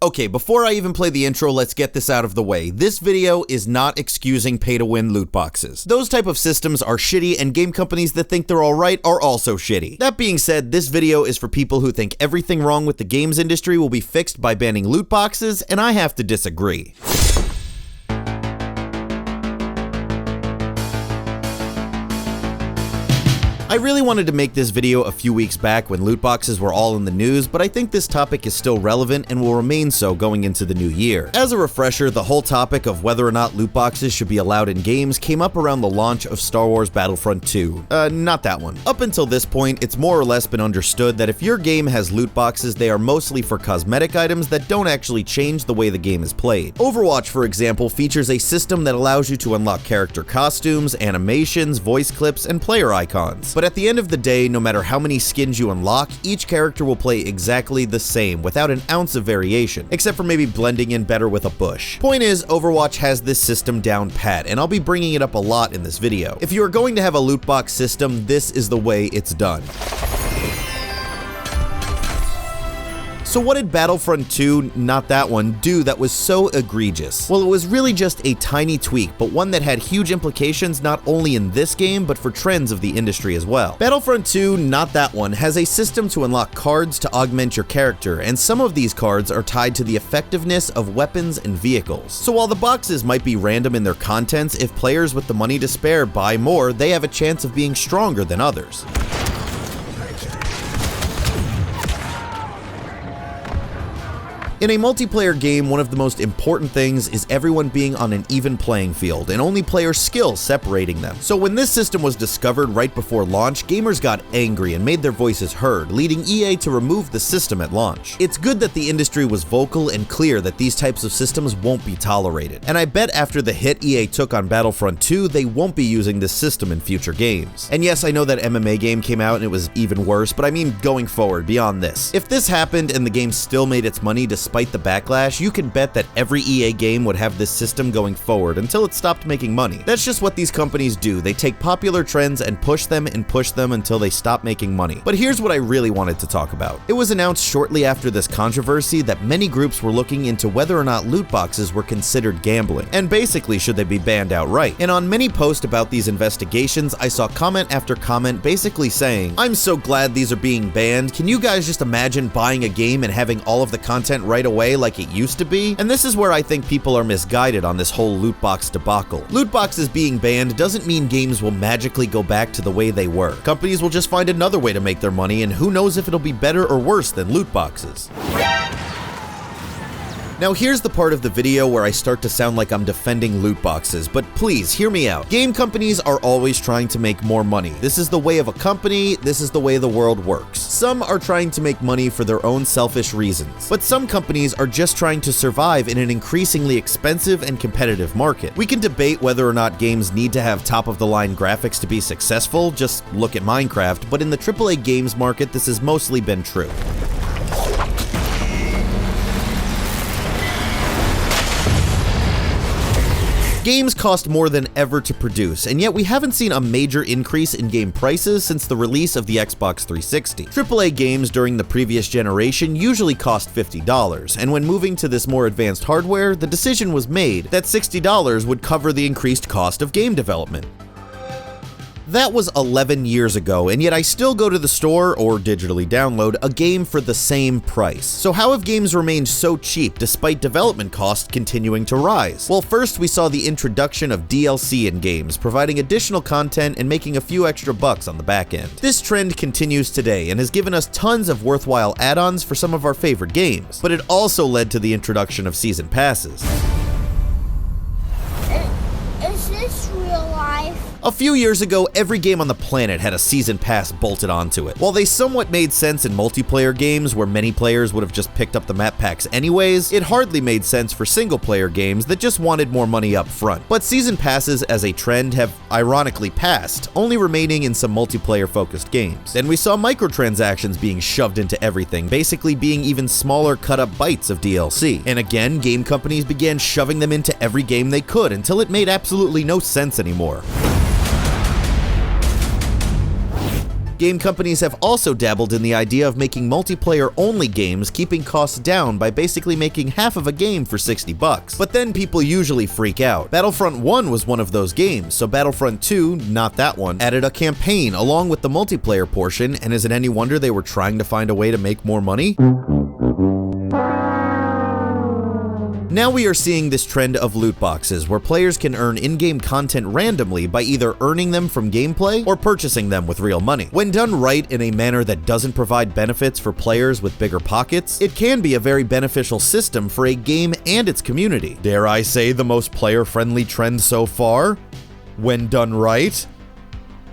Okay, before I even play the intro, let's get this out of the way. This video is not excusing pay-to-win loot boxes. Those type of systems are shitty, and game companies that think they're alright are also shitty. That being said, this video is for people who think everything wrong with the games industry will be fixed by banning loot boxes, and I have to disagree. I really wanted to make this video a few weeks back when loot boxes were all in the news, but I think this topic is still relevant and will remain so going into the new year. As a refresher, the whole topic of whether or not loot boxes should be allowed in games came up around the launch of Star Wars Battlefront 2. Not that one. Up until this point, it's more or less been understood that if your game has loot boxes, they are mostly for cosmetic items that don't actually change the way the game is played. Overwatch, for example, features a system that allows you to unlock character costumes, animations, voice clips, and player icons. But at the end of the day, no matter how many skins you unlock, each character will play exactly the same without an ounce of variation, except for maybe blending in better with a bush. Point is, Overwatch has this system down pat, and I'll be bringing it up a lot in this video. If you are going to have a loot box system, this is the way it's done. So what did Battlefront 2, not that one, do that was so egregious? Well, it was really just a tiny tweak, but one that had huge implications not only in this game, but for trends of the industry as well. Battlefront 2, not that one, has a system to unlock cards to augment your character, and some of these cards are tied to the effectiveness of weapons and vehicles. So while the boxes might be random in their contents, if players with the money to spare buy more, they have a chance of being stronger than others. In a multiplayer game, one of the most important things is everyone being on an even playing field, and only player skill separating them. So when this system was discovered right before launch, gamers got angry and made their voices heard, leading EA to remove the system at launch. It's good that the industry was vocal and clear that these types of systems won't be tolerated, and I bet after the hit EA took on Battlefront 2, they won't be using this system in future games. And yes, I know that MMA game came out and it was even worse, but I mean going forward, beyond this. If this happened and the game still made its money despite the backlash, you can bet that every EA game would have this system going forward until it stopped making money. That's just what these companies do. They take popular trends and push them until they stop making money. But here's what I really wanted to talk about. It was announced shortly after this controversy that many groups were looking into whether or not loot boxes were considered gambling, and basically should they be banned outright. And on many posts about these investigations, I saw comment after comment basically saying, "I'm so glad these are being banned. Can you guys just imagine buying a game and having all of the content right away like it used to be?" And this is where I think people are misguided on this whole loot box debacle. Loot boxes being banned doesn't mean games will magically go back to the way they were. Companies will just find another way to make their money, and who knows if it'll be better or worse than loot boxes. Now here's the part of the video where I start to sound like I'm defending loot boxes, but please hear me out. Game companies are always trying to make more money. This is the way of a company, this is the way the world works. Some are trying to make money for their own selfish reasons, but some companies are just trying to survive in an increasingly expensive and competitive market. We can debate whether or not games need to have top-of-the-line graphics to be successful, just look at Minecraft, but in the AAA games market, this has mostly been true. Games cost more than ever to produce, and yet we haven't seen a major increase in game prices since the release of the Xbox 360. AAA games during the previous generation usually cost $50, and when moving to this more advanced hardware, the decision was made that $60 would cover the increased cost of game development. That was 11 years ago, and yet I still go to the store or digitally download a game for the same price. So how have games remained so cheap despite development costs continuing to rise? Well, first we saw the introduction of DLC in games, providing additional content and making a few extra bucks on the back end. This trend continues today and has given us tons of worthwhile add-ons for some of our favorite games, but it also led to the introduction of season passes. Is this real life? A few years ago, every game on the planet had a season pass bolted onto it. While they somewhat made sense in multiplayer games where many players would have just picked up the map packs anyways, it hardly made sense for single-player games that just wanted more money up front. But season passes as a trend have ironically passed, only remaining in some multiplayer-focused games. Then we saw microtransactions being shoved into everything, basically being even smaller cut-up bites of DLC. And again, game companies began shoving them into every game they could until it made absolutely no sense anymore. Game companies have also dabbled in the idea of making multiplayer-only games, keeping costs down by basically making half of a game for $60. But then people usually freak out. Battlefront 1 was one of those games, so Battlefront 2, not that one, added a campaign along with the multiplayer portion, and is it any wonder they were trying to find a way to make more money? Now we are seeing this trend of loot boxes, where players can earn in-game content randomly by either earning them from gameplay or purchasing them with real money. When done right in a manner that doesn't provide benefits for players with bigger pockets, it can be a very beneficial system for a game and its community. Dare I say the most player-friendly trend so far? When done right?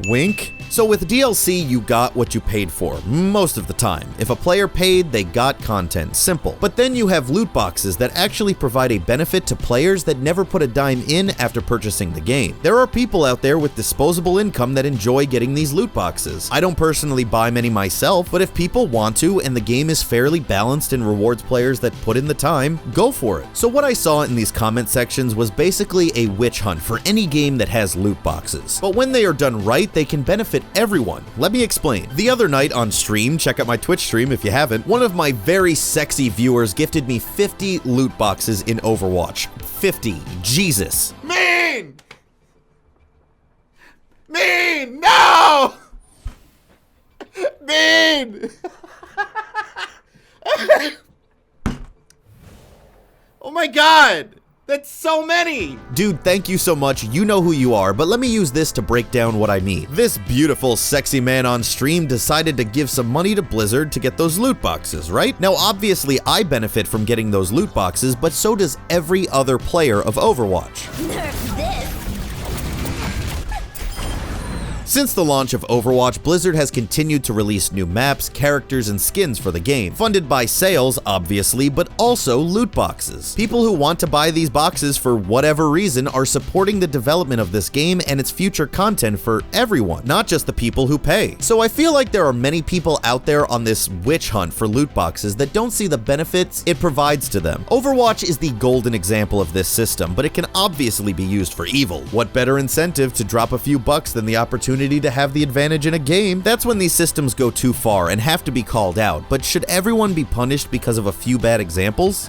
Wink. So with DLC, you got what you paid for, most of the time. If a player paid, they got content, simple. But then you have loot boxes that actually provide a benefit to players that never put a dime in after purchasing the game. There are people out there with disposable income that enjoy getting these loot boxes. I don't personally buy many myself, but if people want to and the game is fairly balanced and rewards players that put in the time, go for it. So what I saw in these comment sections was basically a witch hunt for any game that has loot boxes. But when they are done right, they can benefit everyone. Let me explain. The other night on stream, check out my Twitch stream if you haven't, one of my very sexy viewers gifted me 50 loot boxes in Overwatch. 50. Jesus. Mean! No! Mean! Oh my god! That's so many! Dude, thank you so much. You know who you are, but let me use this to break down what I mean. This beautiful, sexy man on stream decided to give some money to Blizzard to get those loot boxes, right? Now, obviously, I benefit from getting those loot boxes, but so does every other player of Overwatch. Nerf this. Since the launch of Overwatch, Blizzard has continued to release new maps, characters, and skins for the game, funded by sales, obviously, but also loot boxes. People who want to buy these boxes for whatever reason are supporting the development of this game and its future content for everyone, not just the people who pay. So I feel like there are many people out there on this witch hunt for loot boxes that don't see the benefits it provides to them. Overwatch is the golden example of this system, but it can obviously be used for evil. What better incentive to drop a few bucks than the opportunity to have the advantage in a game? That's when these systems go too far and have to be called out, but should everyone be punished because of a few bad examples?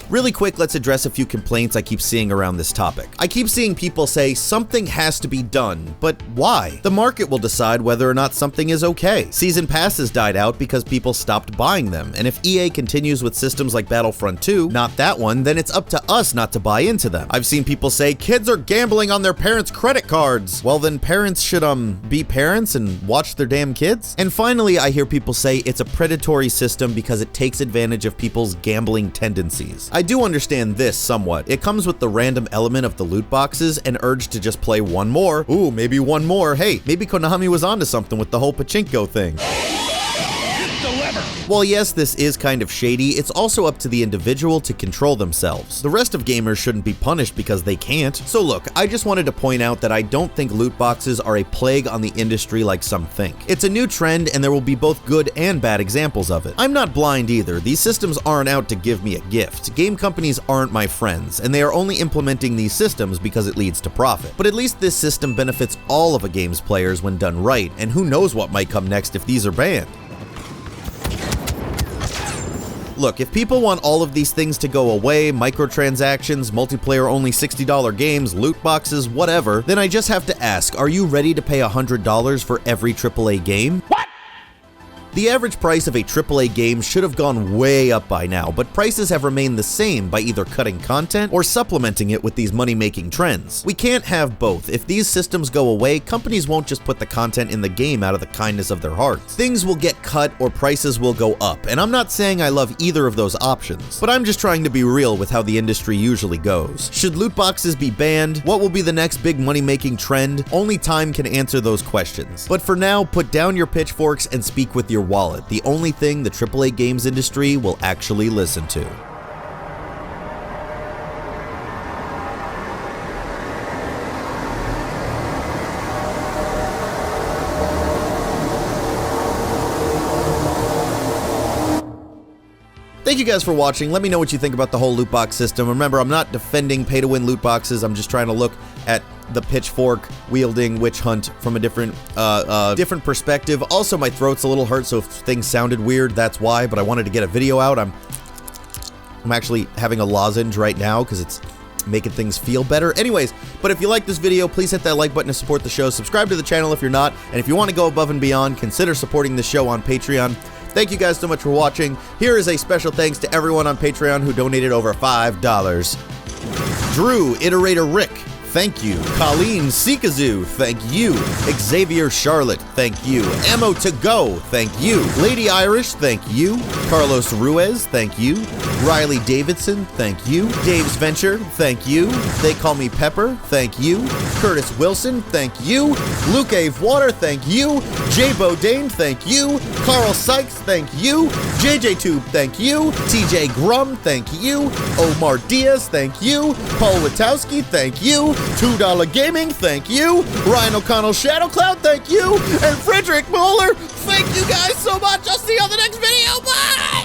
Really quick, let's address a few complaints I keep seeing around this topic. I keep seeing people say something has to be done, but why? The market will decide whether or not something is okay. Season passes died out because people stopped buying them, and if EA continues with systems like Battlefront 2, not that one, then it's up to us not to buy into them. I've seen people say kids are gambling on their parents' credit cards. Well, then parents should be parents and watch their damn kids. And finally, I hear people say it's a predatory system because it takes advantage of people's gambling tendencies. I do understand this somewhat. It comes with the random element of the loot boxes and urge to just play one more. Ooh, maybe one more. Hey, maybe Konami was onto something with the whole pachinko thing. While yes, this is kind of shady, it's also up to the individual to control themselves. The rest of gamers shouldn't be punished because they can't. So look, I just wanted to point out that I don't think loot boxes are a plague on the industry like some think. It's a new trend and there will be both good and bad examples of it. I'm not blind either. These systems aren't out to give me a gift. Game companies aren't my friends, and they are only implementing these systems because it leads to profit. But at least this system benefits all of a game's players when done right, and who knows what might come next if these are banned. Look, if people want all of these things to go away, microtransactions, multiplayer-only $60 games, loot boxes, whatever, then I just have to ask, are you ready to pay $100 for every AAA game? What? The average price of a AAA game should have gone way up by now, but prices have remained the same by either cutting content or supplementing it with these money-making trends. We can't have both. If these systems go away, companies won't just put the content in the game out of the kindness of their hearts. Things will get cut or prices will go up, and I'm not saying I love either of those options, but I'm just trying to be real with how the industry usually goes. Should loot boxes be banned? What will be the next big money-making trend? Only time can answer those questions. But for now, put down your pitchforks and speak with your wallet, the only thing the AAA games industry will actually listen to. Thank you guys for watching. Let me know what you think about the whole loot box system. Remember, I'm not defending pay-to-win loot boxes. I'm just trying to look at the pitchfork wielding witch hunt from a different perspective. Also, my throat's a little hurt, so if things sounded weird, that's why, but I wanted to get a video out. I'm actually having a lozenge right now because it's making things feel better. Anyways, but if you like this video, please hit that like button to support the show. Subscribe to the channel if you're not, and if you want to go above and beyond, consider supporting the show on Patreon. Thank you guys so much for watching. Here is a special thanks to everyone on Patreon who donated over $5. Drew Iterator Rick, thank you. Colleen Sikazoo, thank you. Xavier Charlotte, thank you. Ammo to Go, thank you. Lady Irish, thank you. Carlos Ruiz, thank you. Riley Davidson, thank you. Dave's Venture, thank you. They Call Me Pepper, thank you. Curtis Wilson, thank you. Luke Ave Water, thank you. Jay Bodane, thank you. Carl Sykes, thank you. JJ Tube, thank you. TJ Grum, thank you. Omar Diaz, thank you. Paul Witowski, thank you. $2 Gaming, thank you. Ryan O'Connell Shadow Cloud, thank you. And Frederick Moeller, thank you guys so much. I'll see you on the next video. Bye!